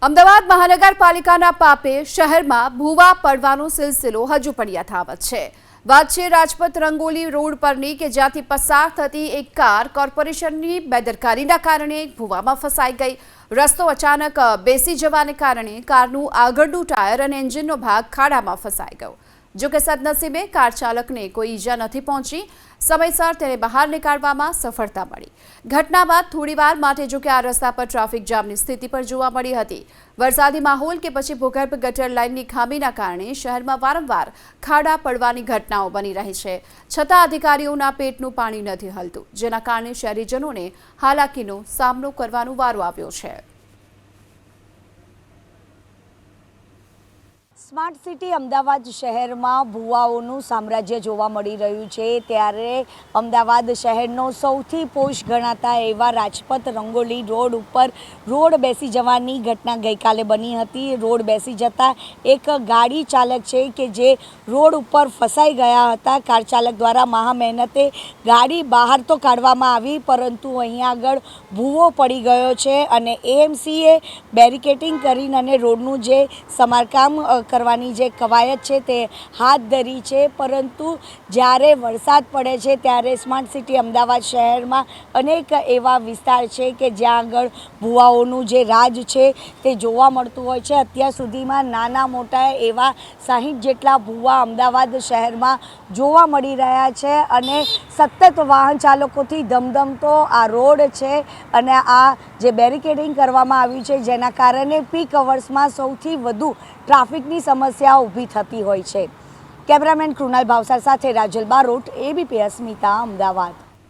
અમદાવાદ મહાનગરપાલિકાના પાપે શહેરમાં ભૂવા પડવાનો સિલસિલો હજુ પણ યથાવત છે। વાત છે રાજપથ રંગોલી રોડ પરની કે જ્યાંથી પસાર થતી એક કાર કોર્પોરેશનની બેદરકારીના કારણે ભૂવામાં ફસાઈ ગઈ। રસ્તો અચાનક બેસી જવાને કારણે કારનું આગળનું ટાયર અને એન્જિનનો ભાગ ખાડામાં ફસાઈ ગયો। જો કે સદનસીબે કાર ચાલકને કોઈ ઈજા નથી પહોંચી। સમયસર તેને બહાર નીકાળવામાં સફળતા મળી। ઘટના બાદ થોડીવાર માટે જો કે આ રસ્તા પર ટ્રાફિક જામની સ્થિતિ પણ જોવા મળી હતી। વરસાદી માહોલ કે પછી ભૂગર્ભ ગટર લાઇનની ખામીના કારણે શહેરમાં વારંવાર ખાડા પડવાની ઘટનાઓ બની રહી છે। છતાં અધિકારીઓના પેટનું પાણી નથી હલતું, જેના કારણે શહેરીજનોને હાલાકીનો સામનો કરવાનો વારો આવ્યો છે। સ્માર્ટ સિટી અમદાવાદ શહેરમાં ભૂવાઓનું સામ્રાજ્ય જોવા મળી રહ્યું છે। ત્યારે અમદાવાદ શહેરનો સૌથી પોશ ગણાતા એવા રાજપથ રંગોલી રોડ ઉપર રોડ બેસી જવાની ઘટના ગઈકાલે બની હતી। રોડ બેસી જતાં એક ગાડી ચાલક છે કે જે રોડ ઉપર ફસાઈ ગયા હતા। કાર ચાલક દ્વારા મહા મહેનતે ગાડી બહાર તો કાઢવામાં આવી, પરંતુ અહીંયા આગળ ભૂવો પડી ગયો છે અને એએમસીએ બેરિકેટિંગ કરીને અને રોડનું જે સમારકામ કરવાની જે કવાયત છે તે હાથ ધરી છે। પરંતુ જ્યારે વરસાદ પડે છે ત્યારે સ્માર્ટ સિટી અમદાવાદ શહેરમાં અનેક એવા વિસ્તાર છે કે જ્યાં આગળ ભૂવાઓનું જે રાજ છે તે જોવા મળતું હોય છે। અત્યાર સુધીમાં નાના મોટા એવા 60 જેટલા ભૂવા અમદાવાદ શહેરમાં જોવા મળી રહ્યા છે અને સતત વાહન ચાલકોથી ધમધમતો આ રોડ છે અને આ જે બેરિકેડિંગ કરવામાં આવ્યું છે જેના કારણે પીક અવર્સમાં સૌથી વધુ ટ્રાફિકની સમસ્યા ઊભી થતી હોય છે। કેમેરામેન કૃણાલ ભાવસાર સાથે રાજલ બારોટ, એબીપી અસ્મિતા, અમદાવાદ।